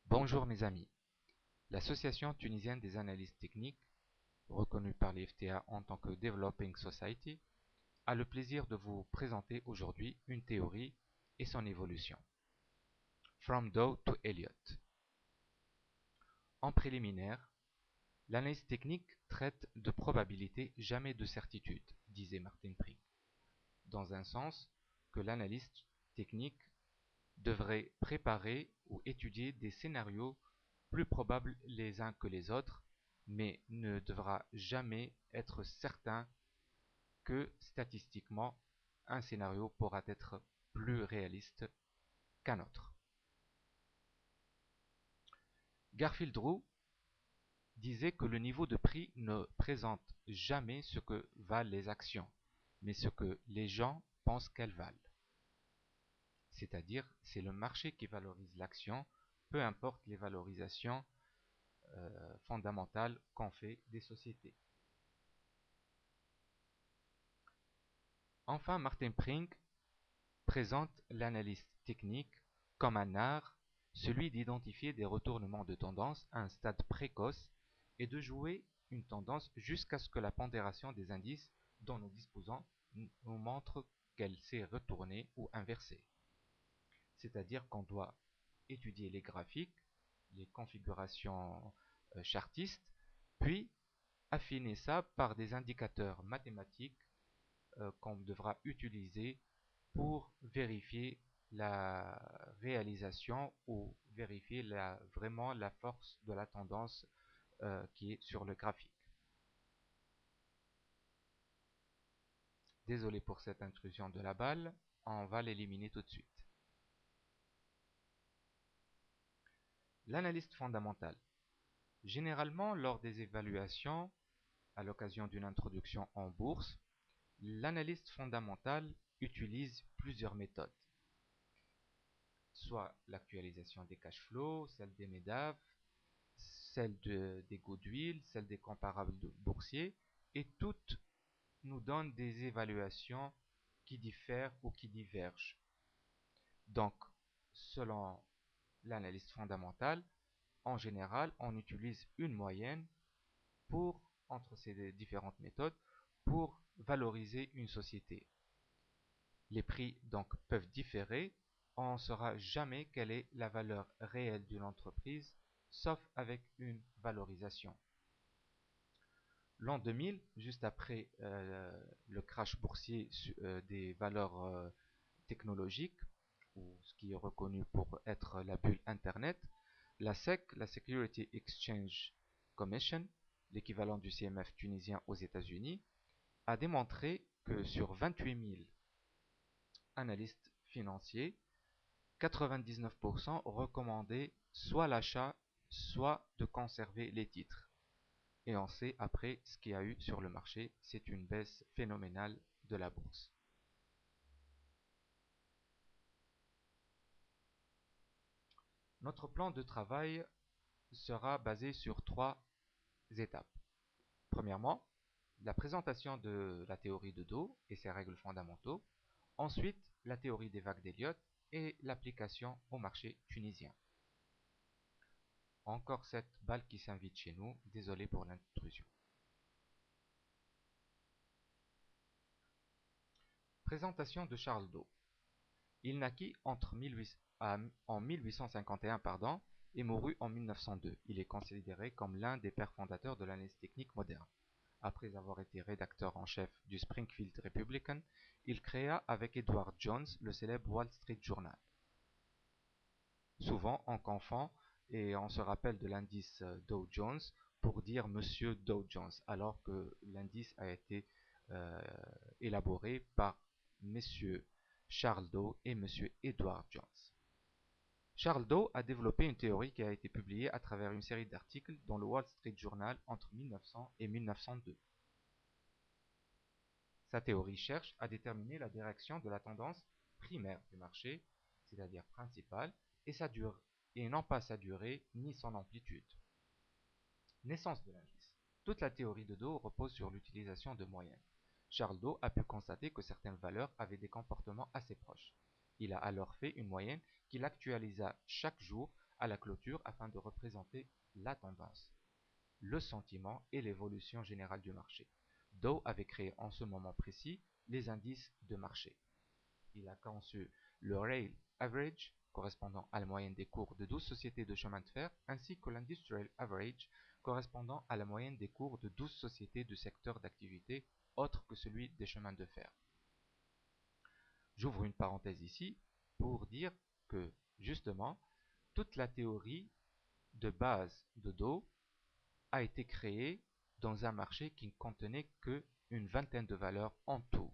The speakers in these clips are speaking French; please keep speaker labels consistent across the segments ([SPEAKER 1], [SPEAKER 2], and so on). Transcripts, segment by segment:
[SPEAKER 1] Bonjour mes amis. L'Association tunisienne des analystes techniques, reconnue par l'IFTA en tant que Developing Society, a le plaisir de vous présenter aujourd'hui une théorie et son évolution. From Doe to Elliott. En préliminaire, l'analyse technique traite de probabilité, jamais de certitude, disait Martin Pring, dans un sens que l'analyste technique devrait préparer ou étudier des scénarios plus probables les uns que les autres, mais ne devra jamais être certain que statistiquement un scénario pourra être plus réaliste qu'un autre. Garfield Drew disait que le niveau de prix ne présente jamais ce que valent les actions, mais ce que les gens pensent qu'elles valent. C'est-à-dire, c'est le marché qui valorise l'action, peu importe les valorisations fondamentales qu'ont fait des sociétés. Enfin, Martin Pring présente l'analyse technique comme un art, celui d'identifier des retournements de tendance à un stade précoce et de jouer une tendance jusqu'à ce que la pondération des indices dont nous disposons nous montre qu'elle s'est retournée ou inversée. C'est-à-dire qu'on doit étudier les graphiques, les configurations chartistes, puis affiner ça par des indicateurs mathématiques qu'on devra utiliser pour vérifier la réalisation ou vérifier vraiment la force de la tendance qui est sur le graphique. Désolé pour cette intrusion de la balle, on va l'éliminer tout de suite. L'analyste fondamentale. Généralement, lors des évaluations, à l'occasion d'une introduction en bourse, l'analyste fondamental utilise plusieurs méthodes. Soit l'actualisation des cash flows, celle des MEDAV, celle des goodwill, celle des comparables boursiers, et toutes nous donnent des évaluations qui diffèrent ou qui divergent. Donc, selon l'analyste fondamentale, en général, on utilise une moyenne entre ces différentes méthodes pour valoriser une société. Les prix donc peuvent différer, on ne saura jamais quelle est la valeur réelle d'une entreprise, sauf avec une valorisation. L'an 2000, juste après le crash boursier des valeurs technologiques, ou ce qui est reconnu pour être la bulle Internet, la SEC, la Security Exchange Commission, l'équivalent du CMF tunisien aux États-Unis, a démontré que sur 28 000 analystes financiers, 99% recommandaient soit l'achat, soit de conserver les titres. Et on sait après ce qu'il y a eu sur le marché, c'est une baisse phénoménale de la bourse. Notre plan de travail sera basé sur 3 étapes. Premièrement, la présentation de la théorie de Doe et ses règles fondamentaux. Ensuite, la théorie des vagues d'Elliott et l'application au marché tunisien. Encore cette balle qui s'invite chez nous, désolé pour l'intrusion. Présentation de Charles Doe. Il naquit en 1851 et mourut en 1902. Il est considéré comme l'un des pères fondateurs de l'analyse technique moderne. Après avoir été rédacteur en chef du Springfield Republican, il créa avec Edward Jones le célèbre Wall Street Journal. Souvent, on confond et on se rappelle de l'indice Dow Jones pour dire Monsieur Dow Jones, alors que l'indice a été élaboré par Messieurs Charles Doe et Monsieur Edward Jones. Charles Doe a développé une théorie qui a été publiée à travers une série d'articles dans le Wall Street Journal entre 1900 et 1902. Sa théorie cherche à déterminer la direction de la tendance primaire du marché, c'est-à-dire principale, et non pas sa durée ni son amplitude. Naissance de l'indice. Toute la théorie de Doe repose sur l'utilisation de moyennes. Charles Doe a pu constater que certaines valeurs avaient des comportements assez proches. Il a alors fait une moyenne qu'il actualisa chaque jour à la clôture afin de représenter la tendance, le sentiment et l'évolution générale du marché. Dow avait créé en ce moment précis les indices de marché. Il a conçu le Rail Average, correspondant à la moyenne des cours de 12 sociétés de chemin de fer, ainsi que l'Industrial Average, correspondant à la moyenne des cours de 12 sociétés de secteurs d'activité autres que celui des chemins de fer. J'ouvre une parenthèse ici pour dire que, justement, toute la théorie de base de Dow a été créée dans un marché qui ne contenait qu'une vingtaine de valeurs en tout.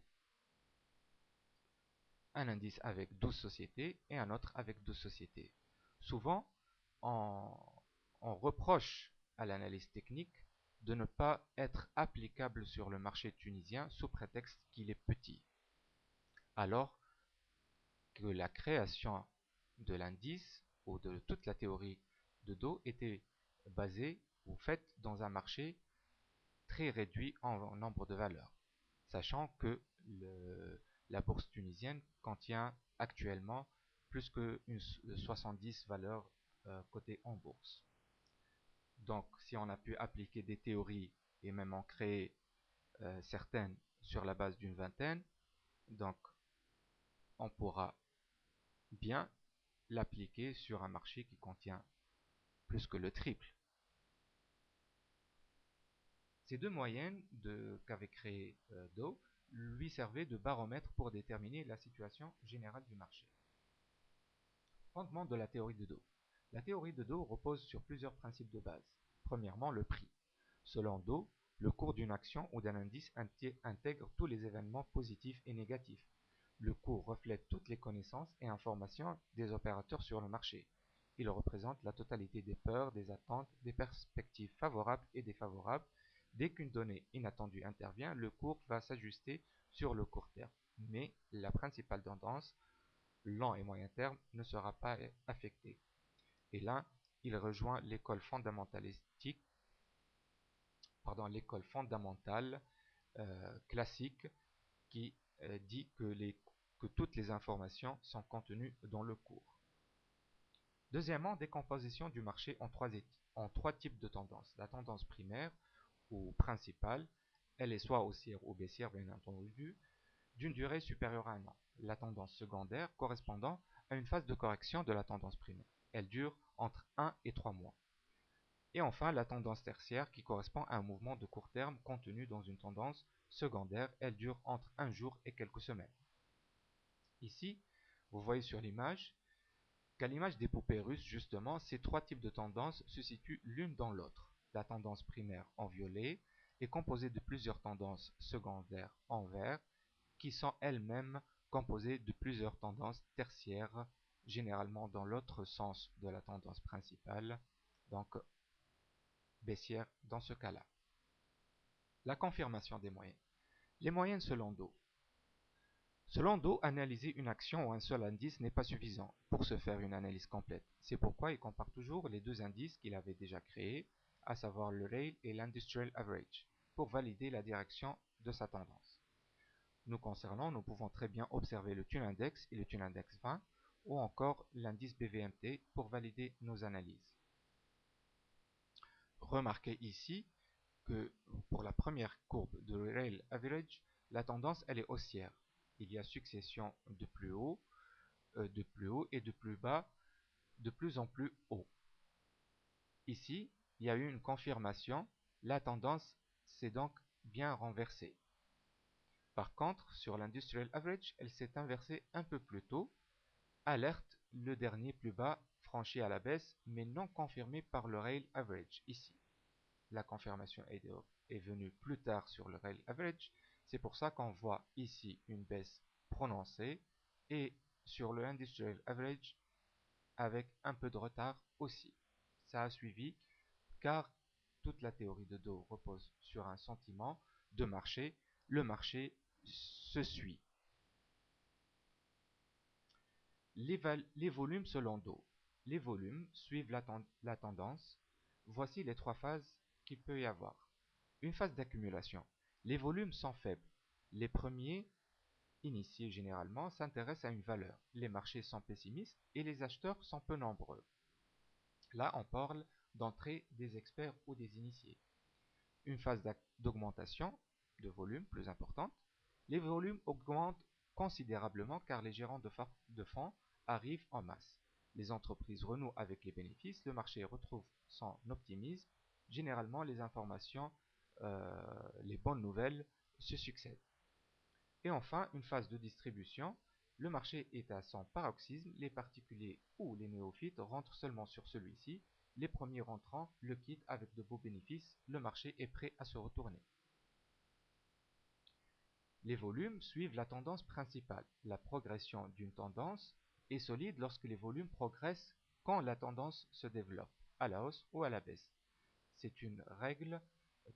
[SPEAKER 1] Un indice avec 12 sociétés et un autre avec 12 sociétés. Souvent, on reproche à l'analyse technique de ne pas être applicable sur le marché tunisien sous prétexte qu'il est petit, alors que la création de l'indice ou de toute la théorie de Dow était basée ou faite dans un marché très réduit en nombre de valeurs, sachant que la bourse tunisienne contient actuellement plus que 70 valeurs cotées en bourse. Donc, si on a pu appliquer des théories et même en créer certaines sur la base d'une vingtaine, donc on pourra bien l'appliquer sur un marché qui contient plus que le triple. Ces deux moyennes qu'avait créé Dow lui servaient de baromètre pour déterminer la situation générale du marché. Fondement de la théorie de Dow. La théorie de Dow repose sur plusieurs principes de base. Premièrement, le prix. Selon Dow, le cours d'une action ou d'un indice intègre tous les événements positifs et négatifs. Le cours reflète toutes les connaissances et informations des opérateurs sur le marché. Il représente la totalité des peurs, des attentes, des perspectives favorables et défavorables. Dès qu'une donnée inattendue intervient, le cours va s'ajuster sur le court terme. Mais la principale tendance, long et moyen terme, ne sera pas affectée. Et là, il rejoint l'école fondamentalistique, l'école fondamentale classique qui dit que toutes les informations sont contenues dans le cours. Deuxièmement, décomposition du marché en trois types de tendances. La tendance primaire ou principale, elle est soit haussière ou baissière bien entendu, d'une durée supérieure à un an. La tendance secondaire correspondant à une phase de correction de la tendance primaire. Elle dure entre 1 et 3 mois. Et enfin, la tendance tertiaire qui correspond à un mouvement de court terme contenu dans une tendance secondaire. Elle dure entre un jour et quelques semaines. Ici, vous voyez sur l'image qu'à l'image des poupées russes, justement, ces trois types de tendances se situent l'une dans l'autre. La tendance primaire en violet est composée de plusieurs tendances secondaires en vert qui sont elles-mêmes composées de plusieurs tendances tertiaires, généralement dans l'autre sens de la tendance principale, donc baissière dans ce cas-là. La confirmation des moyennes. Les moyennes selon Dow. Selon Dow, analyser une action ou un seul indice n'est pas suffisant pour se faire une analyse complète. C'est pourquoi il compare toujours les deux indices qu'il avait déjà créés, à savoir le Rail et l'Industrial Average, pour valider la direction de sa tendance. Nous concernant, nous pouvons très bien observer le Thun Index et le Thun Index 20, ou encore l'indice BVMT pour valider nos analyses. Remarquez ici que pour la première courbe de Rail Average, la tendance elle est haussière. Il y a succession de plus haut et de plus bas, de plus en plus haut. Ici, il y a eu une confirmation, la tendance s'est donc bien renversée. Par contre, sur l'Industrial Average, elle s'est inversée un peu plus tôt. Alerte, le dernier plus bas franchi à la baisse, mais non confirmé par le Rail Average ici. La confirmation est venue plus tard sur le Rail Average. C'est pour ça qu'on voit ici une baisse prononcée et sur le Industrial Average avec un peu de retard aussi. Ça a suivi car toute la théorie de Dow repose sur un sentiment de marché. Le marché se suit. Les volumes selon Dow. Les volumes suivent la tendance. Voici les trois phases qu'il peut y avoir. Une phase d'accumulation. Les volumes sont faibles. Les premiers, initiés généralement, s'intéressent à une valeur. Les marchés sont pessimistes et les acheteurs sont peu nombreux. Là, on parle d'entrée des experts ou des initiés. Une phase d'augmentation de volume plus importante. Les volumes augmentent considérablement car les gérants de fonds arrivent en masse. Les entreprises renouent avec les bénéfices, le marché retrouve son optimisme. Généralement, les informations, les bonnes nouvelles se succèdent. Et enfin, une phase de distribution. Le marché est à son paroxysme, les particuliers ou les néophytes rentrent seulement sur celui-ci. Les premiers rentrants le quittent avec de beaux bénéfices, le marché est prêt à se retourner. Les volumes suivent la tendance principale. La progression d'une tendance est solide lorsque les volumes progressent quand la tendance se développe, à la hausse ou à la baisse. C'est une règle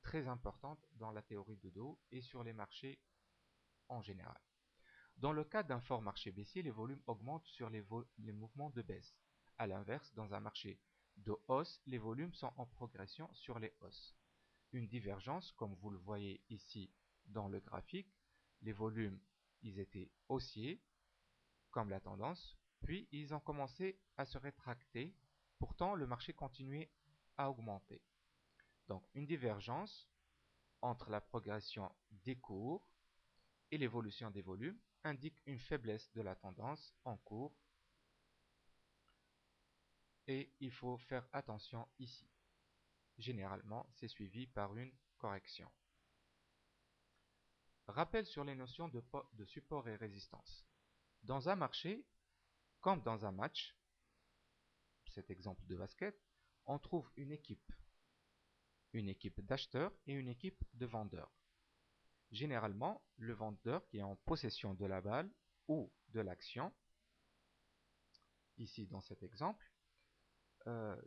[SPEAKER 1] très importante dans la théorie de Dow et sur les marchés en général. Dans le cas d'un fort marché baissier, les volumes augmentent sur les mouvements de baisse. A l'inverse, dans un marché de hausse, les volumes sont en progression sur les hausses. Une divergence, comme vous le voyez ici dans le graphique, les volumes, ils étaient haussiers, comme la tendance, puis ils ont commencé à se rétracter, pourtant le marché continuait à augmenter. Donc une divergence entre la progression des cours et l'évolution des volumes indique une faiblesse de la tendance en cours et il faut faire attention ici. Généralement, c'est suivi par une correction. Rappel sur les notions de support et résistance. Dans un marché, comme dans un match, cet exemple de basket, on trouve une équipe d'acheteurs et une équipe de vendeurs. Généralement, le vendeur qui est en possession de la balle ou de l'action, ici dans cet exemple,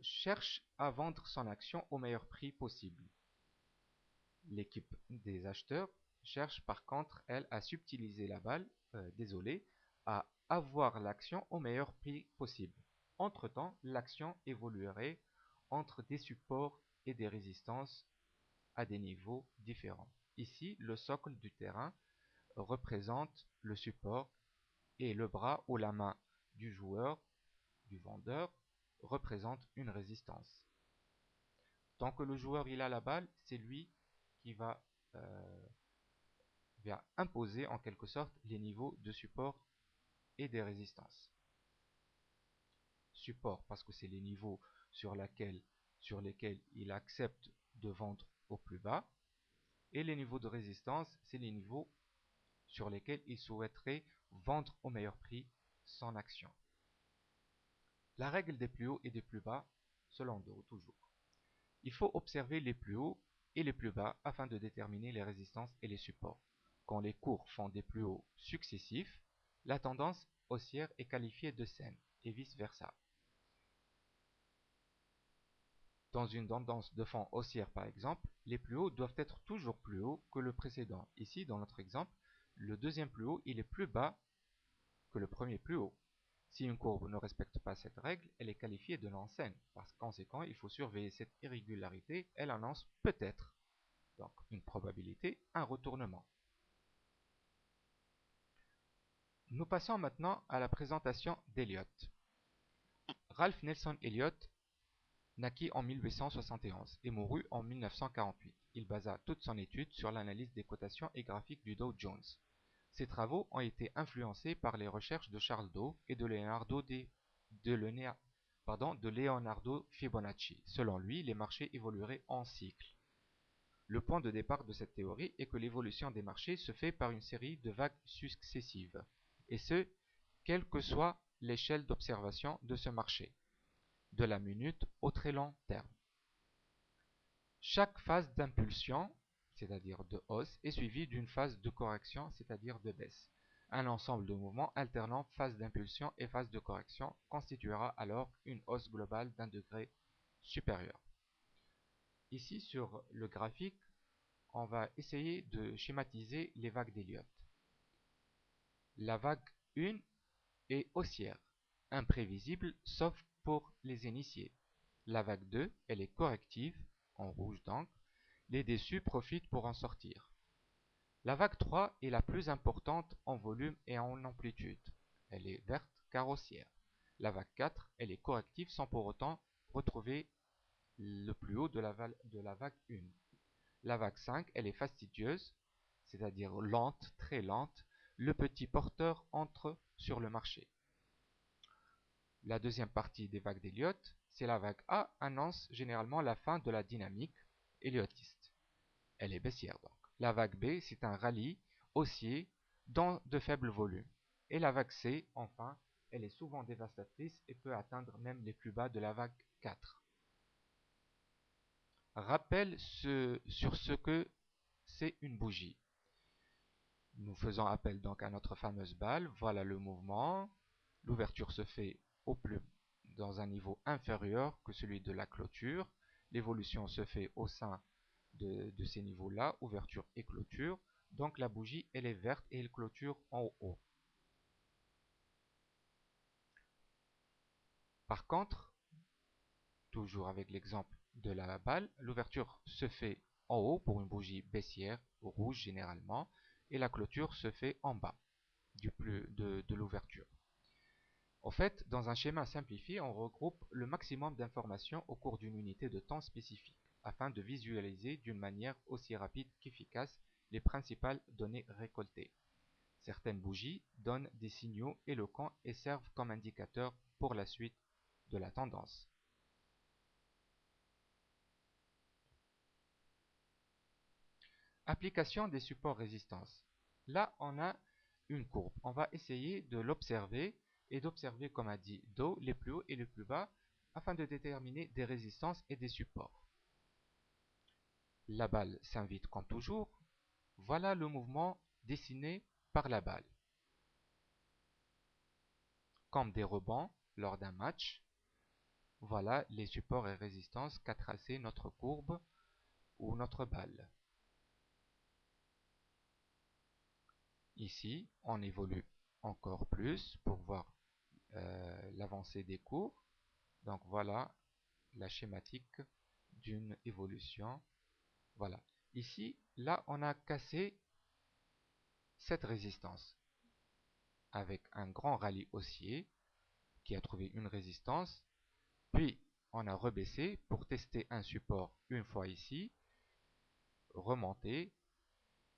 [SPEAKER 1] cherche à vendre son action au meilleur prix possible. L'équipe des acheteurs cherche par contre, elle, à subtiliser la balle, à avoir l'action au meilleur prix possible. Entre-temps, l'action évoluerait entre des supports et des résistances à des niveaux différents. Ici, le socle du terrain représente le support et le bras ou la main du joueur, du vendeur, représente une résistance. Tant que le joueur il a la balle, c'est lui qui va imposer en quelque sorte les niveaux de support et des résistances. Support parce que c'est les niveaux sur lesquels il accepte de vendre au plus bas, et les niveaux de résistance, c'est les niveaux sur lesquels il souhaiterait vendre au meilleur prix son action. La règle des plus hauts et des plus bas, selon Dow toujours. Il faut observer les plus hauts et les plus bas afin de déterminer les résistances et les supports. Quand les cours font des plus hauts successifs, la tendance haussière est qualifiée de saine et vice-versa. Dans une tendance de fond haussière par exemple, les plus hauts doivent être toujours plus hauts que le précédent. Ici, dans notre exemple, le deuxième plus haut il est plus bas que le premier plus haut. Si une courbe ne respecte pas cette règle, elle est qualifiée de non saine. Par conséquent, il faut surveiller cette irrégularité. Elle annonce peut-être, donc une probabilité, un retournement. Nous passons maintenant à la présentation d'Elliott. Ralph Nelson Elliott naquit en 1871 et mourut en 1948. Il basa toute son étude sur l'analyse des cotations et graphiques du Dow Jones. Ses travaux ont été influencés par les recherches de Charles Dow et de Leonardo Fibonacci. Selon lui, les marchés évolueraient en cycle. Le point de départ de cette théorie est que l'évolution des marchés se fait par une série de vagues successives, et ce, quelle que soit l'échelle d'observation de ce marché, de la minute au très long terme. Chaque phase d'impulsion, c'est-à-dire de hausse, est suivie d'une phase de correction, c'est-à-dire de baisse. Un ensemble de mouvements alternant phase d'impulsion et phase de correction constituera alors une hausse globale d'un degré supérieur. Ici sur le graphique, on va essayer de schématiser les vagues d'Elliott. La vague 1 est haussière, imprévisible sauf pour les initiés. La vague 2, elle est corrective, en rouge donc, les déçus profitent pour en sortir. La vague 3 est la plus importante en volume et en amplitude. Elle est verte car haussière. La vague 4, elle est corrective sans pour autant retrouver le plus haut de la vague 1. La vague 5, elle est fastidieuse, c'est-à-dire lente, très lente. Le petit porteur entre sur le marché. La deuxième partie des vagues d'Elliott, c'est la vague A, annonce généralement la fin de la dynamique elliotiste. Elle est baissière donc. La vague B, c'est un rallye haussier dans de faibles volumes. Et la vague C, enfin, elle est souvent dévastatrice et peut atteindre même les plus bas de la vague 4. Rappel sur ce que c'est une bougie. Nous faisons appel donc à notre fameuse balle. Voilà le mouvement. L'ouverture se fait dans un niveau inférieur que celui de la clôture. L'évolution se fait au sein de ces niveaux-là, ouverture et clôture. Donc la bougie, elle est verte et elle clôture en haut. Par contre, toujours avec l'exemple de la balle, l'ouverture se fait en haut pour une bougie baissière, rouge généralement, et la clôture se fait en bas de l'ouverture. En fait, dans un schéma simplifié, on regroupe le maximum d'informations au cours d'une unité de temps spécifique, afin de visualiser d'une manière aussi rapide qu'efficace les principales données récoltées. Certaines bougies donnent des signaux éloquents et servent comme indicateurs pour la suite de la tendance. Application des supports résistance. Là, on a une courbe. On va essayer de l'observer et d'observer, comme a dit Do, les plus hauts et les plus bas afin de déterminer des résistances et des supports. La balle s'invite comme toujours. Voilà le mouvement dessiné par la balle. Comme des rebonds lors d'un match, voilà les supports et résistances qu'a tracé notre courbe ou notre balle. Ici, on évolue encore plus pour voir l'avancée des cours. Donc voilà la schématique d'une évolution. Voilà. Ici, là, on a cassé cette résistance avec un grand rallye haussier qui a trouvé une résistance. Puis, on a rebaissé pour tester un support une fois ici, remonter,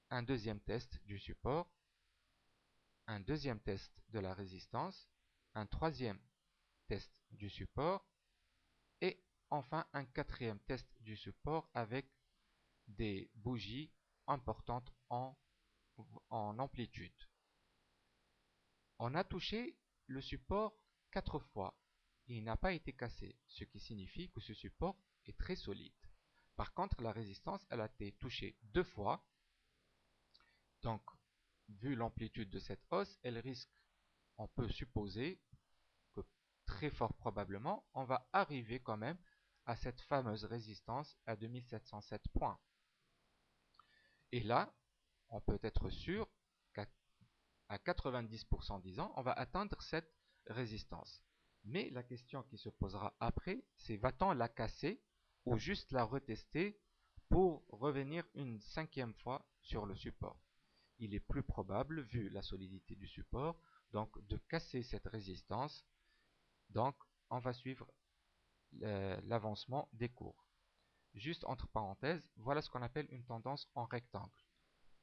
[SPEAKER 1] un deuxième test du support, un deuxième test de la résistance, un troisième test du support et enfin un quatrième test du support avec des bougies importantes en amplitude. On a touché le support 4 fois et il n'a pas été cassé, ce qui signifie que ce support est très solide. Par contre, la résistance, elle a été touchée 2 fois. Donc, vu l'amplitude de cette hausse, elle risque, on peut supposer que très fort probablement, on va arriver quand même à cette fameuse résistance à 2707 points. Et là, on peut être sûr qu'à 90% disons, on va atteindre cette résistance. Mais la question qui se posera après, c'est va-t-on la casser ou juste la retester pour revenir une 5e fois sur le support? Il est plus probable, vu la solidité du support, donc de casser cette résistance. Donc, on va suivre l'avancement des cours. Juste entre parenthèses, voilà ce qu'on appelle une tendance en rectangle.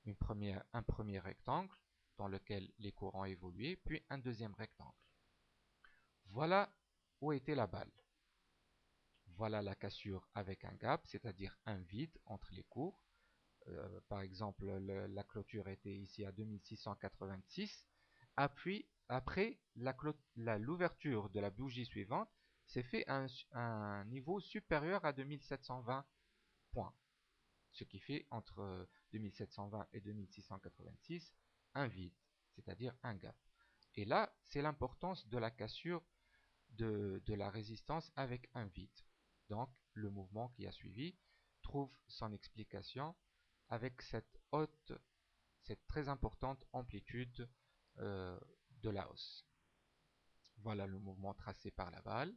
[SPEAKER 1] Un premier rectangle dans lequel les cours ont évolué, puis un deuxième rectangle. Voilà où était la balle. Voilà la cassure avec un gap, c'est-à-dire un vide entre les cours. Par exemple, la clôture était ici à 2686. Après l'ouverture de la bougie suivante s'est fait un niveau supérieur à 2720 points. Ce qui fait entre 2720 et 2686 un vide, c'est-à-dire un gap. Et là, c'est l'importance de la cassure de la résistance avec un vide. Donc, le mouvement qui a suivi trouve son explication avec cette très importante amplitude de la hausse. Voilà le mouvement tracé par la balle.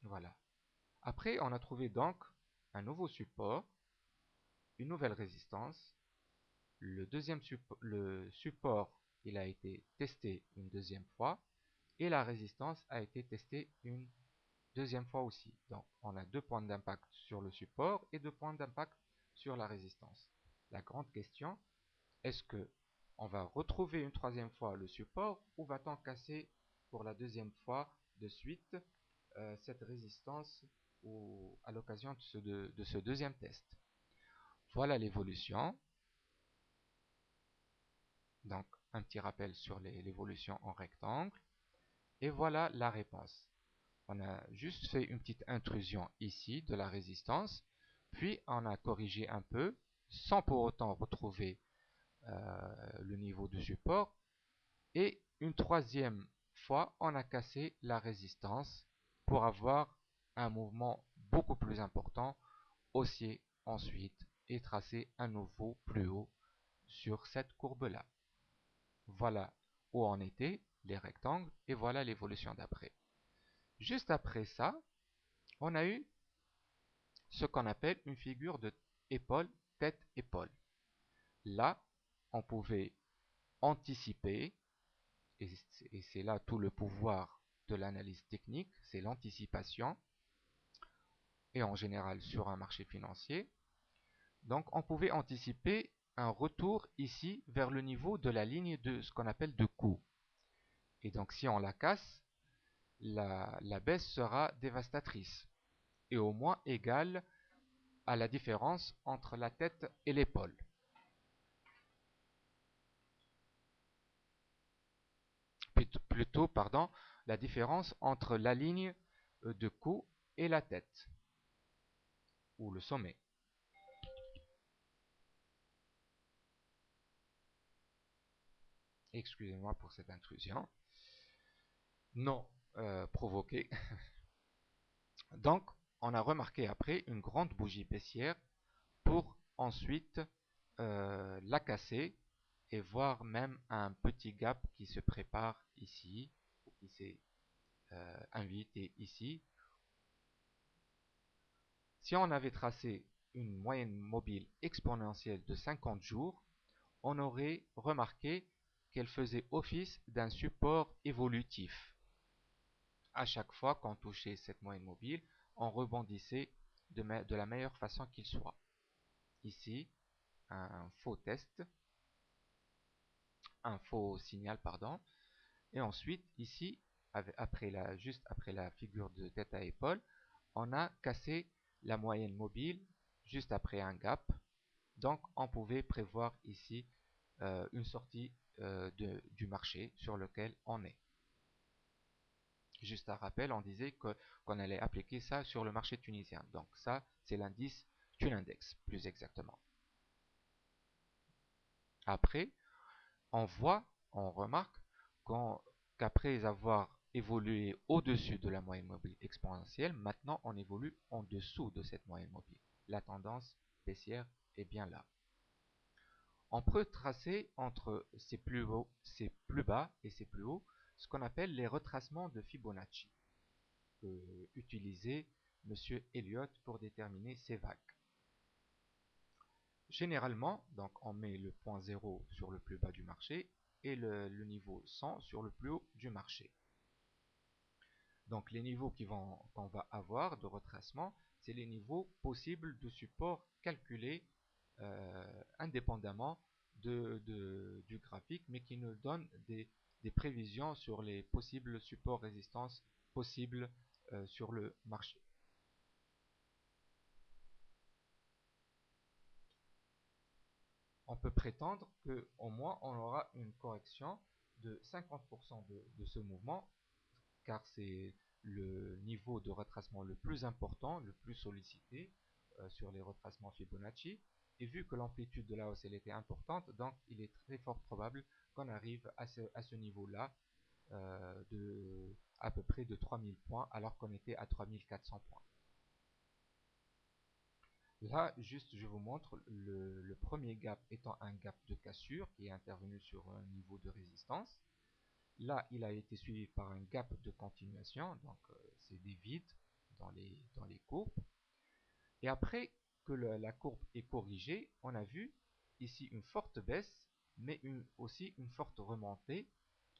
[SPEAKER 1] Voilà. Après, on a trouvé donc un nouveau support, une nouvelle résistance. Le support, il a été testé une deuxième fois et la résistance a été testée une deuxième fois aussi. Donc on a 2 points d'impact sur le support et 2 points d'impact sur la résistance. La grande question, est-ce que on va retrouver une troisième fois le support ou va-t-on casser pour la deuxième fois de suite cette résistance à l'occasion de ce deuxième test? Voilà l'évolution. Donc un petit rappel sur l'évolution en rectangle. Et voilà la réponse. On a juste fait une petite intrusion ici de la résistance, puis on a corrigé un peu, sans pour autant retrouver le niveau de support. Et une troisième fois, on a cassé la résistance pour avoir un mouvement beaucoup plus important, haussier ensuite, et tracer un nouveau plus haut sur cette courbe-là. Voilà où on était, les rectangles, et voilà l'évolution d'après. Juste après ça, on a eu ce qu'on appelle une figure de épaule, tête-épaule. Là, on pouvait anticiper, et c'est là tout le pouvoir de l'analyse technique, c'est l'anticipation, et en général sur un marché financier. Donc on pouvait anticiper un retour ici vers le niveau de la ligne de ce qu'on appelle de coût. Et donc si on la casse, la baisse sera dévastatrice, et au moins égale à la différence entre la tête et l'épaule. Plutôt, pardon, la différence entre la ligne de cou et la tête, ou le sommet. Excusez-moi pour cette intrusion non provoquée. Donc, on a remarqué après une grande bougie baissière pour ensuite la casser et voir même un petit gap qui se prépare ici, qui s'est invité ici. Si on avait tracé une moyenne mobile exponentielle de 50 jours, on aurait remarqué qu'elle faisait office d'un support évolutif. À chaque fois qu'on touchait cette moyenne mobile, on rebondissait de la meilleure façon qu'il soit. Ici, un faux test, un faux signal, pardon. Et ensuite, ici, juste après la figure de tête à épaule, on a cassé la moyenne mobile juste après un gap. Donc, on pouvait prévoir ici une sortie du marché sur lequel on est. Juste un rappel, on disait qu'on allait appliquer ça sur le marché tunisien. Donc ça, c'est l'indice Tunindex, plus exactement. Après, on remarque qu'après avoir évolué au-dessus de la moyenne mobile exponentielle, maintenant on évolue en dessous de cette moyenne mobile. La tendance baissière est bien là. On peut tracer entre ces plus bas et ces plus hauts ce qu'on appelle les retracements de Fibonacci, que utilisait M. Elliott pour déterminer ces vagues. Généralement, donc on met le point 0 sur le plus bas du marché et le niveau 100 sur le plus haut du marché. Donc les niveaux qu'on va avoir de retracement, c'est les niveaux possibles de support calculés indépendamment du graphique, mais qui nous donnent des prévisions sur les possibles supports résistances possibles sur le marché. On peut prétendre qu'au moins on aura une correction de 50% de ce mouvement, car c'est le niveau de retracement le plus important, le plus sollicité sur les retracements Fibonacci. Et vu que l'amplitude de la hausse elle était importante, donc il est très fort probable qu'on arrive à ce niveau-là à peu près de 3000 points, alors qu'on était à 3400 points. Là, juste, je vous montre le premier gap étant un gap de cassure qui est intervenu sur un niveau de résistance. Là, il a été suivi par un gap de continuation, donc c'est des vides dans les courbes. Et après que la courbe est corrigée, on a vu ici une forte baisse, mais aussi une forte remontée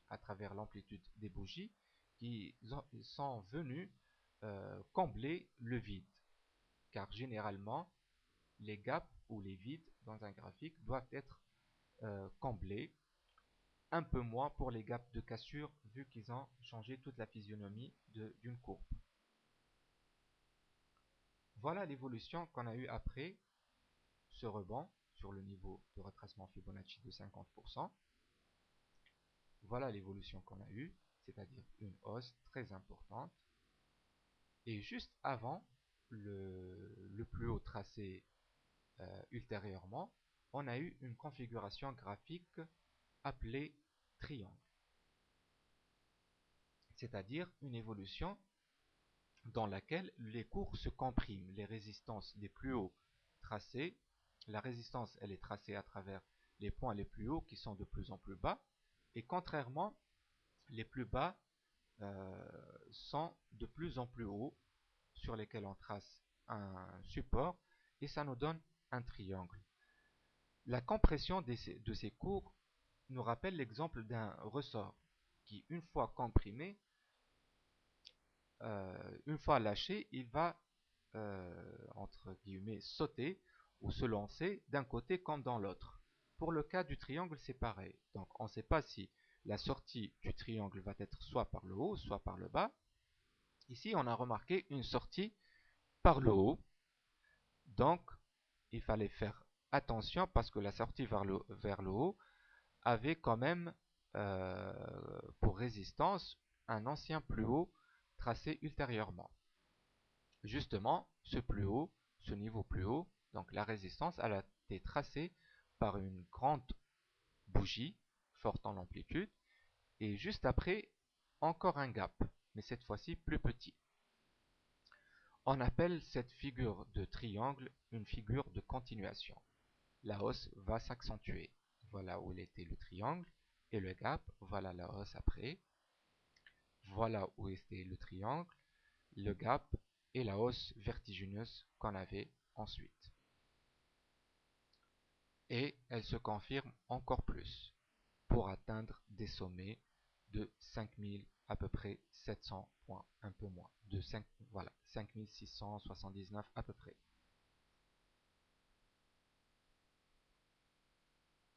[SPEAKER 1] à travers l'amplitude des bougies qui sont venues combler le vide. Car généralement, les gaps ou les vides dans un graphique doivent être comblés, un peu moins pour les gaps de cassure vu qu'ils ont changé toute la physionomie d'une courbe. Voilà l'évolution qu'on a eue après ce rebond sur le niveau de retracement Fibonacci de 50%. Voilà l'évolution qu'on a eue, c'est-à-dire une hausse très importante. Et juste avant le plus haut tracé ultérieurement, on a eu une configuration graphique appelée triangle. C'est-à-dire une évolution dans laquelle les cours se compriment, les résistances les plus hauts tracées, la résistance elle est tracée à travers les points les plus hauts qui sont de plus en plus bas, et contrairement, les plus bas sont de plus en plus hauts sur lesquels on trace un support, et ça nous donne un triangle. La compression de ces courbes nous rappelle l'exemple d'un ressort qui, une fois comprimé, une fois lâché, il va, entre guillemets, sauter ou se lancer d'un côté comme dans l'autre. Pour le cas du triangle, c'est pareil. Donc, on ne sait pas si la sortie du triangle va être soit par le haut, soit par le bas. Ici, on a remarqué une sortie par le haut. Donc, il fallait faire attention parce que la sortie vers le haut avait quand même pour résistance un ancien plus haut tracé ultérieurement. Justement, ce plus haut, ce niveau plus haut, donc la résistance, elle a été tracée par une grande bougie forte en amplitude et juste après, encore un gap, mais cette fois-ci plus petit. On appelle cette figure de triangle une figure de continuation. La hausse va s'accentuer. Voilà où était le triangle et le gap, voilà la hausse après. Voilà où était le triangle, le gap et la hausse vertigineuse qu'on avait ensuite. Et elle se confirme encore plus pour atteindre des sommets de 5000 à peu près 700 points, un peu moins, de 5, voilà, 5679 à peu près.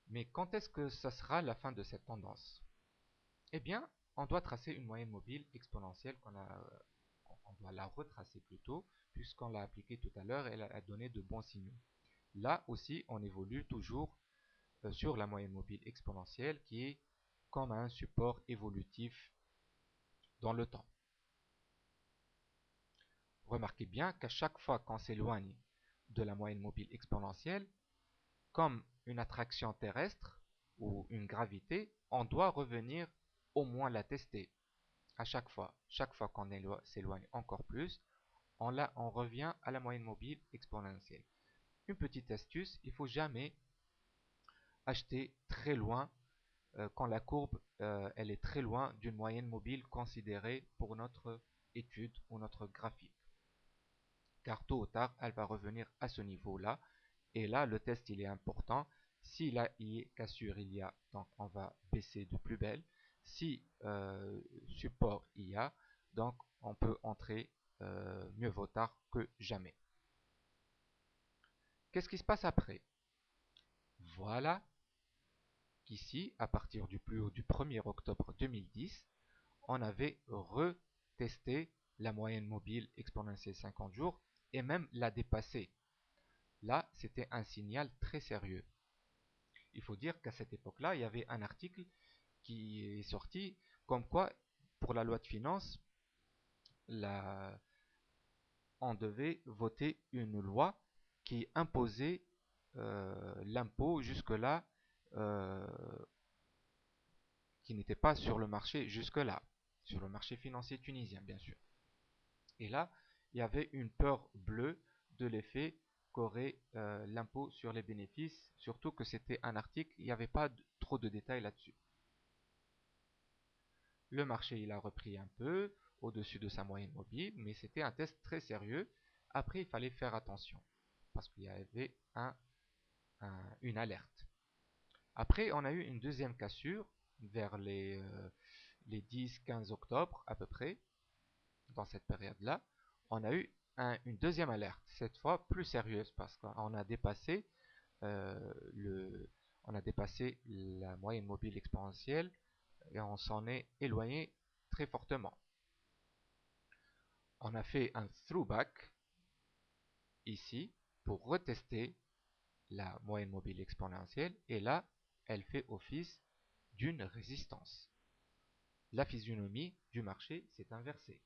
[SPEAKER 1] Mais quand est-ce que ça sera la fin de cette tendance? Eh bien, on doit tracer une moyenne mobile exponentielle on doit la retracer plutôt, puisqu'on l'a appliquée tout à l'heure et elle a donné de bons signaux. Là aussi, on évolue toujours sur la moyenne mobile exponentielle qui est comme un support évolutif dans le temps. Remarquez bien qu'à chaque fois qu'on s'éloigne de la moyenne mobile exponentielle, comme une attraction terrestre ou une gravité, on doit revenir au moins la tester. À chaque fois qu'on s'éloigne encore plus, on revient à la moyenne mobile exponentielle. Une petite astuce, il ne faut jamais acheter très loin quand la courbe elle est très loin d'une moyenne mobile considérée pour notre étude ou notre graphique. Car tôt ou tard, elle va revenir à ce niveau-là. Et là, le test il est important. Si là, cassure il y a, donc on va baisser de plus belle. Si support il y a, donc on peut entrer mieux vaut tard que jamais. Qu'est-ce qui se passe après? Voilà qu'ici, à partir du plus haut du 1er octobre 2010, on avait retesté la moyenne mobile exponentielle 50 jours et même la dépassé. Là, c'était un signal très sérieux. Il faut dire qu'à cette époque-là, il y avait un article qui est sorti comme quoi, pour la loi de finances, on devait voter une loi qui imposait l'impôt jusque-là, euh, qui n'était pas sur le marché jusque-là, sur le marché financier tunisien, bien sûr. Et là, il y avait une peur bleue de l'effet qu'aurait l'impôt sur les bénéfices, surtout que c'était un article, il n'y avait pas trop de détails là-dessus. Le marché, il a repris un peu au-dessus de sa moyenne mobile, mais c'était un test très sérieux. Après, il fallait faire attention, parce qu'il y avait une alerte. Après, on a eu une deuxième cassure vers les 10-15 octobre à peu près. dans cette période-là, on a eu une deuxième alerte, cette fois plus sérieuse, parce qu'on a dépassé on a dépassé la moyenne mobile exponentielle et on s'en est éloigné très fortement. On a fait un throwback ici pour retester la moyenne mobile exponentielle et là, elle fait office d'une résistance. La physionomie du marché s'est inversée.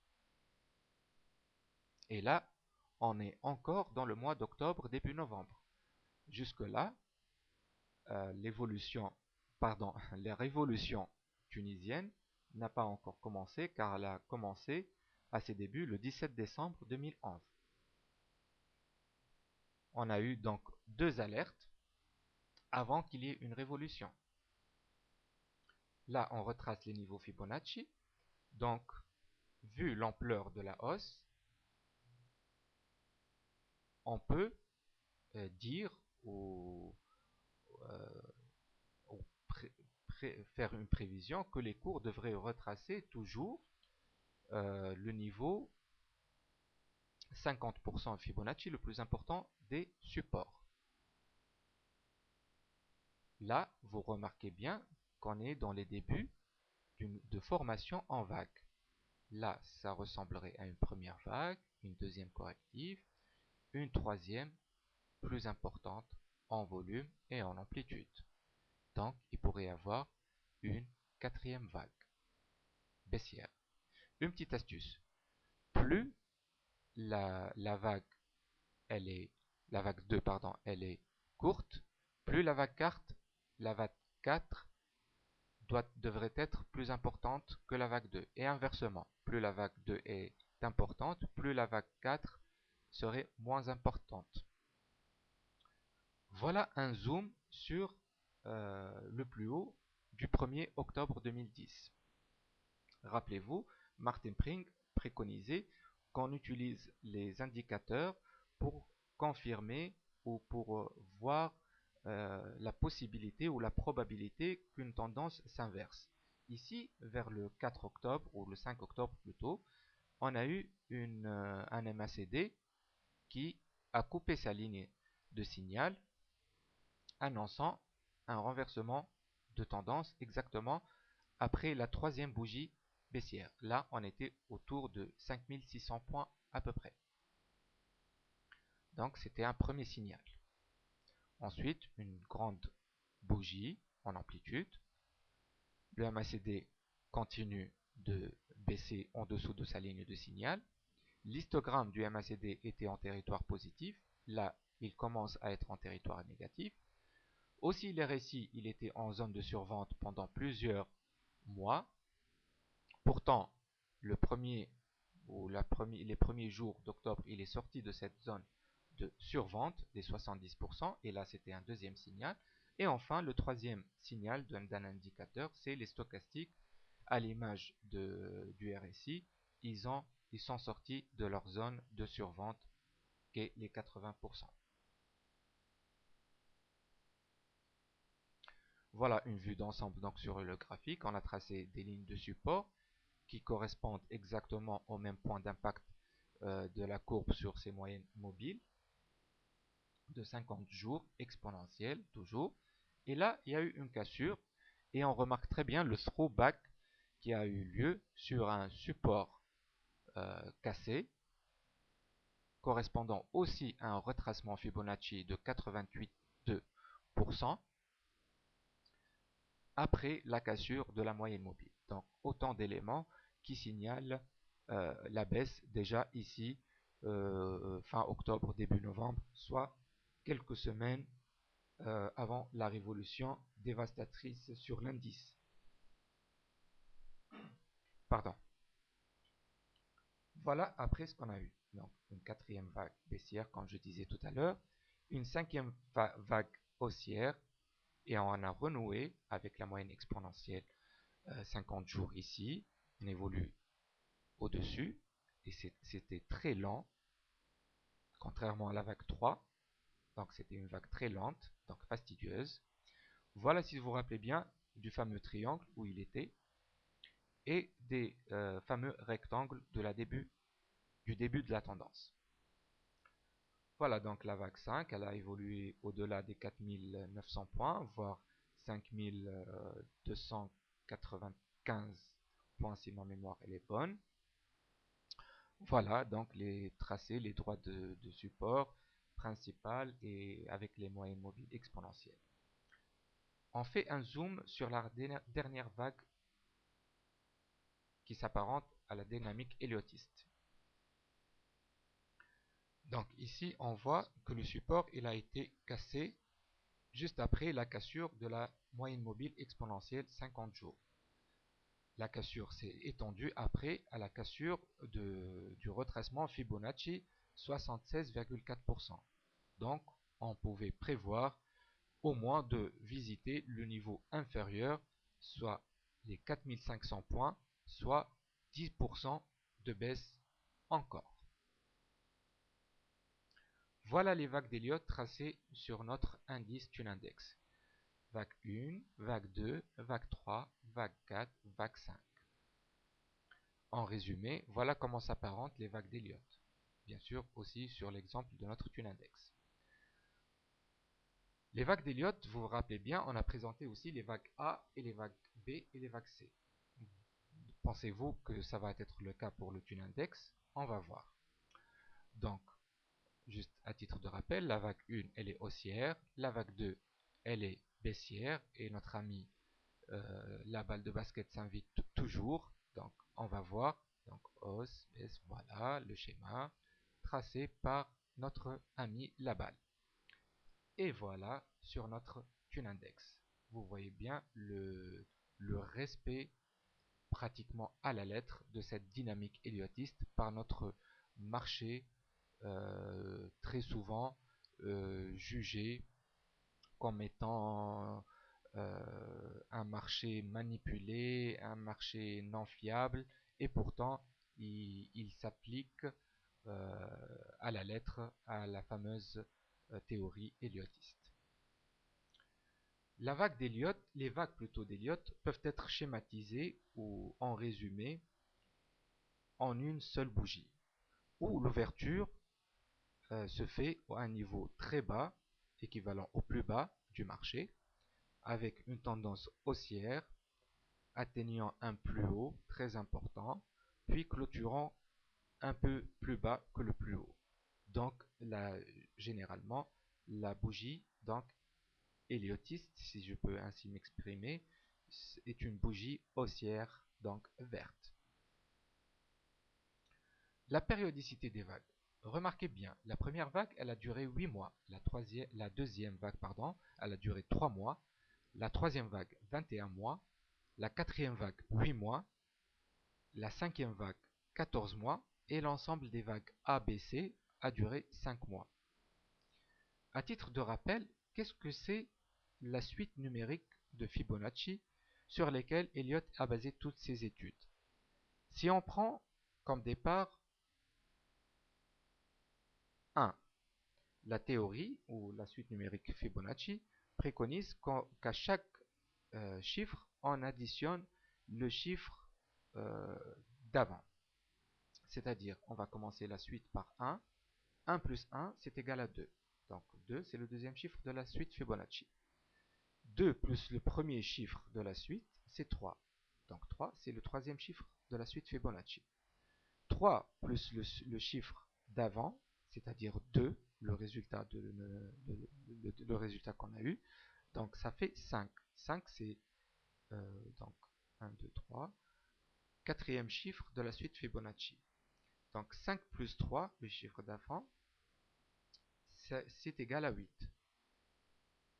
[SPEAKER 1] Et là, on est encore dans le mois d'octobre, début novembre. Jusque-là, la révolution tunisienne n'a pas encore commencé car elle a commencé à ses débuts le 17 décembre 2011. On a eu donc 2 alertes avant qu'il y ait une révolution. Là, on retrace les niveaux Fibonacci. Donc, vu l'ampleur de la hausse, on peut dire ou, faire une prévision que les cours devraient retracer toujours le niveau 50% Fibonacci le plus important des supports. Là, vous remarquez bien qu'on est dans les débuts de formation en vague. Là, ça ressemblerait à une première vague, une deuxième corrective, une troisième plus importante en volume et en amplitude. Donc, il pourrait y avoir une quatrième vague baissière. Une petite astuce. Plus la vague la vague 2 pardon, elle est courte, plus la vague 4 devrait être plus importante que la vague 2. Et inversement, plus la vague 2 est importante, plus la vague 4 serait moins importante. Voilà un zoom sur le plus haut du 1er octobre 2010. Rappelez-vous, Martin Pring préconisait qu'on utilise les indicateurs pour confirmer ou pour voir la possibilité ou la probabilité qu'une tendance s'inverse. Ici, vers le 4 octobre ou le 5 octobre plutôt, on a eu un MACD qui a coupé sa ligne de signal, annonçant un renversement de tendance exactement après la troisième bougie baissière. Là, on était autour de 5600 points à peu près. Donc, c'était un premier signal. Ensuite, une grande bougie en amplitude. Le MACD continue de baisser en dessous de sa ligne de signal. L'histogramme du MACD était en territoire positif. Là, il commence à être en territoire négatif. Aussi, les récits, il était en zone de survente pendant plusieurs mois. Pourtant, les premiers jours d'octobre, il est sorti de cette zone de survente des 70%, et là c'était un deuxième signal. Et enfin, le troisième signal d'un indicateur, c'est les stochastiques à l'image du RSI. Ils sont sortis de leur zone de survente qui est les 80%. Voilà une vue d'ensemble donc sur le graphique. On a tracé des lignes de support qui correspondent exactement au même point d'impact de la courbe sur ces moyennes mobiles de 50 jours exponentielles toujours. Et là, il y a eu une cassure et on remarque très bien le throwback qui a eu lieu sur un support cassé correspondant aussi à un retracement Fibonacci de 88,2% après la cassure de la moyenne mobile. Donc autant d'éléments qui signalent la baisse déjà ici fin octobre, début novembre, soit quelques semaines avant la révolution dévastatrice sur l'indice. Pardon. Voilà après ce qu'on a eu. Donc une quatrième vague baissière, comme je disais tout à l'heure, une cinquième vague haussière, et on a renoué avec la moyenne exponentielle 50 jours ici. On évolue au-dessus, et c'était très lent, contrairement à la vague 3. Donc c'était une vague très lente, donc fastidieuse. Voilà, si vous vous rappelez bien, du fameux triangle où il était. et des fameux rectangles du début de la tendance. Voilà donc la vague 5, elle a évolué au-delà des 4900 points, voire 5295 points si ma mémoire elle est bonne. Voilà donc les tracés, les droits de support principal et avec les moyennes mobiles exponentielles. On fait un zoom sur la dernière vague qui s'apparente à la dynamique héliotiste. Donc ici, on voit que le support il a été cassé juste après la cassure de la moyenne mobile exponentielle 50 jours. La cassure s'est étendue après à la cassure du retracement Fibonacci 76,4%. Donc, on pouvait prévoir au moins de visiter le niveau inférieur, soit les 4500 points, soit 10% de baisse encore. Voilà les vagues d'Elliott tracées sur notre indice TuneIndex. Vague 1, vague 2, vague 3, vague 4, vague 5. En résumé, voilà comment s'apparentent les vagues d'Elliott. Bien sûr aussi sur l'exemple de notre TuneIndex. Les vagues d'Elliott, vous vous rappelez bien, on a présenté aussi les vagues A et les vagues B et les vagues C. Pensez-vous que ça va être le cas pour le TuneIndex? On va voir. Donc, juste à titre de rappel, la vague 1, elle est haussière, la vague 2, elle est baissière, et notre ami la balle de basket s'invite toujours. Donc, on va voir. Donc, hausse, baisse, voilà le schéma tracé par notre ami la balle. Et voilà sur notre TuneIndex. Vous voyez bien le respect pratiquement à la lettre de cette dynamique héliotiste par notre marché très souvent jugé comme étant un marché manipulé, un marché non fiable, et pourtant il s'applique à la lettre à la fameuse théorie héliotiste. La vague d'Elliott, les vagues plutôt d'Elliott peuvent être schématisées ou en résumé en une seule bougie, où l'ouverture se fait à un niveau très bas, équivalent au plus bas du marché, avec une tendance haussière atteignant un plus haut très important, puis clôturant un peu plus bas que le plus haut. Donc, généralement, la bougie donc héliotiste, si je peux ainsi m'exprimer, est une bougie haussière, donc verte. La périodicité des vagues. Remarquez bien, la première vague, elle a duré 8 mois. La deuxième vague, pardon, elle a duré 3 mois. La troisième vague, 21 mois. La quatrième vague, 8 mois. La cinquième vague, 14 mois. Et l'ensemble des vagues A, B, C a duré 5 mois. À titre de rappel, qu'est-ce que c'est la suite numérique de Fibonacci sur lesquelles Elliott a basé toutes ses études? Si on prend comme départ 1. La théorie ou la suite numérique Fibonacci préconise qu'à chaque chiffre, on additionne le chiffre d'avant. C'est-à-dire, on va commencer la suite par 1. 1 plus 1, c'est égal à 2. Donc 2, c'est le deuxième chiffre de la suite Fibonacci. 2 plus le premier chiffre de la suite, c'est 3. Donc 3, c'est le troisième chiffre de la suite Fibonacci. 3 plus le chiffre d'avant, c'est-à-dire 2, le résultat qu'on a eu. Donc ça fait 5. 5, c'est donc 1, 2, 3. Quatrième chiffre de la suite Fibonacci. Donc 5 plus 3, le chiffre d'avant, c'est égal à 8.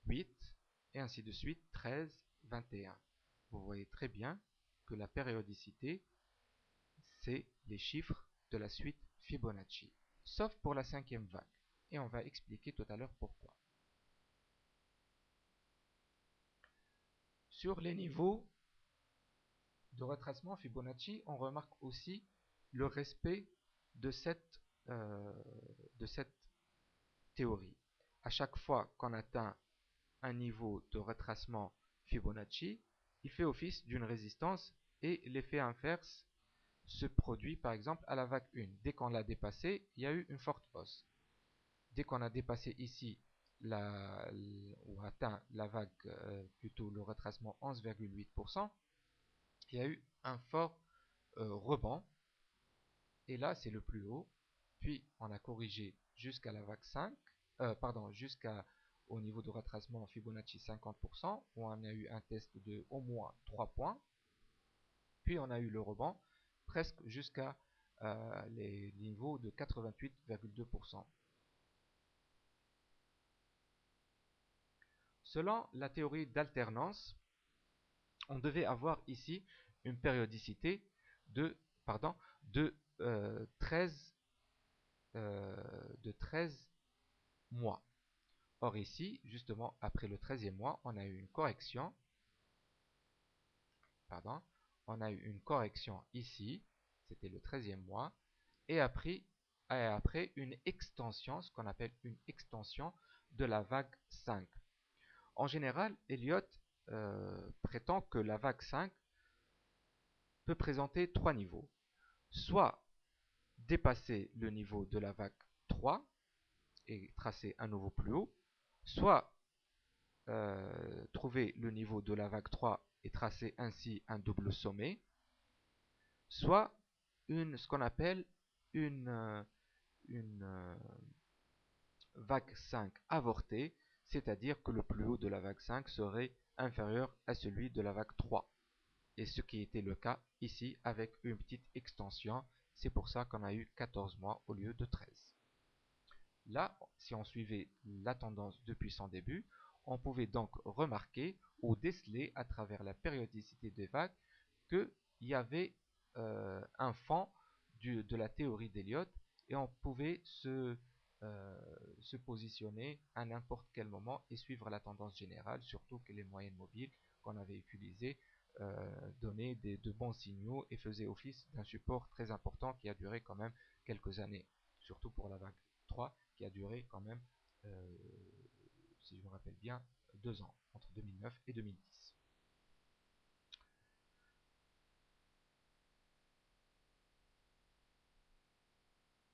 [SPEAKER 1] 8, et ainsi de suite, 13, 21. Vous voyez très bien que la périodicité, c'est les chiffres de la suite Fibonacci, sauf pour la cinquième vague. Et on va expliquer tout à l'heure pourquoi. Sur les niveaux de retracement Fibonacci, on remarque aussi le respect de cette théorie. À chaque fois qu'on atteint un niveau de retracement Fibonacci, il fait office d'une résistance Et l'effet inverse se produit par exemple à la vague 1. Dès qu'on l'a dépassé, il y a eu une forte hausse. Dès qu'on a dépassé ici ou atteint la vague, plutôt le retracement 11,8%, il y a eu un fort rebond. Et là, c'est le plus haut. Puis, on a corrigé jusqu'à la vague 5, jusqu'au niveau de retracement Fibonacci 50%, où on a eu un test de au moins 3 points. Puis, on a eu le rebond presque jusqu'à les niveaux de 88,2%. Selon la théorie d'alternance, on devait avoir ici une périodicité de 13 mois. Or ici, justement, après le 13e mois, on a eu une correction. On a eu une correction ici, c'était le 13e mois, et après une extension, ce qu'on appelle une extension de la vague 5. En général, Elliott prétend que la vague 5 peut présenter trois niveaux. Soit dépasser le niveau de la vague 3 et tracer un nouveau plus haut, soit trouver le niveau de la vague 3 et tracer ainsi un double sommet, soit ce qu'on appelle une vague 5 avortée, c'est-à-dire que le plus haut de la vague 5 serait inférieur à celui de la vague 3. Et ce qui était le cas ici avec une petite extension, c'est pour ça qu'on a eu 14 mois au lieu de 13. Là, si on suivait la tendance depuis son début, on pouvait donc remarquer ou déceler à travers la périodicité des vagues qu'il y avait un fond de la théorie d'Elliott et on pouvait se positionner à n'importe quel moment et suivre la tendance générale, surtout que les moyennes mobiles qu'on avait utilisées donnaient de bons signaux et faisaient office d'un support très important qui a duré quand même quelques années, surtout pour la vague 3 qui a duré quand même, si je me rappelle bien, 2 ans, entre 2009 et 2010.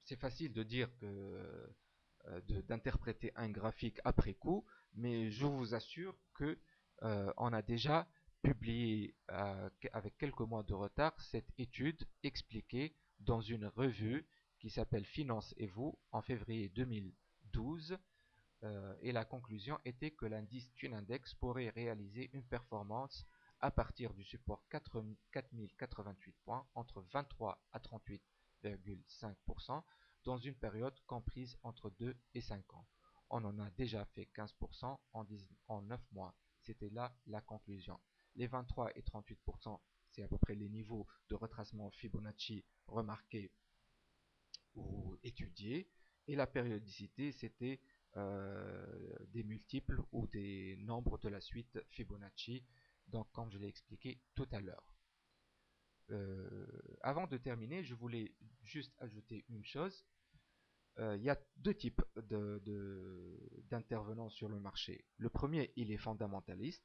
[SPEAKER 1] C'est facile de dire que d'interpréter un graphique après coup, mais je vous assure que on a déjà publié avec quelques mois de retard cette étude expliquée dans une revue qui s'appelle Finance et vous en février 2012, et la conclusion était que l'indice Tunindex pourrait réaliser une performance à partir du support 4088 points entre 23 à 38,5% dans une période comprise entre 2 et 5 ans. On en a déjà fait 15% en 9 mois. C'était là la conclusion. Les 23 et 38%, c'est à peu près les niveaux de retracement Fibonacci remarqués ou étudiés. Et la périodicité, c'était des multiples ou des nombres de la suite Fibonacci, donc comme je l'ai expliqué tout à l'heure. Avant de terminer, je voulais juste ajouter une chose. Il y a deux types d'intervenants sur le marché. Le premier, il est fondamentaliste.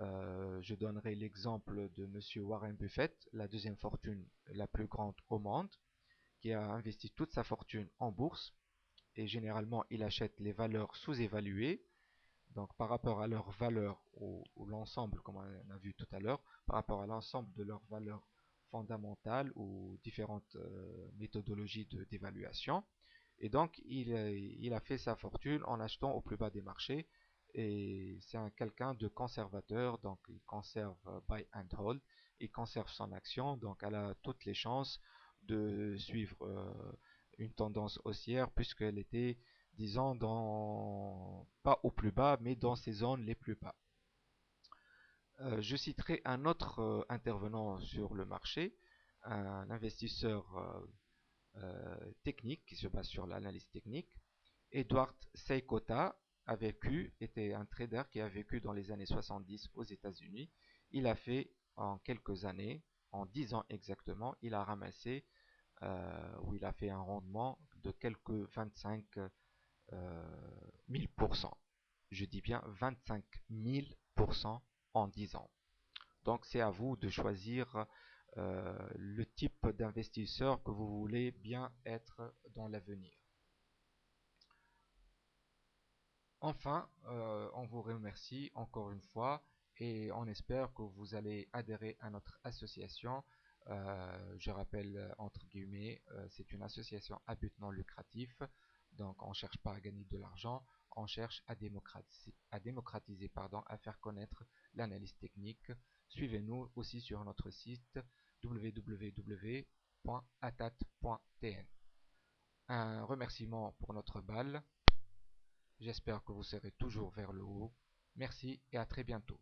[SPEAKER 1] Je donnerai l'exemple de Monsieur Warren Buffett, la deuxième fortune la plus grande au monde, qui a investi toute sa fortune en bourse. Et généralement, il achète les valeurs sous-évaluées. Donc, par rapport à leur valeur ou l'ensemble, comme on a vu tout à l'heure, par rapport à l'ensemble de leurs valeurs fondamentales ou différentes méthodologies d'évaluation. Et donc, il a fait sa fortune en achetant au plus bas des marchés. Et c'est quelqu'un de conservateur, donc il conserve buy and hold, il conserve son action, donc elle a toutes les chances de suivre une tendance haussière puisqu'elle était, disons, pas au plus bas, mais dans ses zones les plus bas. Je citerai un autre intervenant sur le marché, un investisseur technique qui se base sur l'analyse technique. Edward Seykota était un trader qui a vécu dans les années 70 aux États-Unis. Il a fait en quelques années, en 10 ans exactement, il a ramassé, où il a fait un rendement de quelques 25 1000%. Je dis bien 25 000% en 10 ans. Donc c'est à vous de choisir le type d'investisseur que vous voulez bien être dans l'avenir. Enfin, on vous remercie encore une fois et on espère que vous allez adhérer à notre association. Je rappelle entre guillemets, c'est une association à but non lucratif. Donc on ne cherche pas à gagner de l'argent, on cherche à démocratiser, pardon, à faire connaître l'analyse technique. Suivez-nous aussi sur notre site www.atat.tn. Un remerciement pour notre balle. J'espère que vous serez toujours vers le haut. Merci et à très bientôt.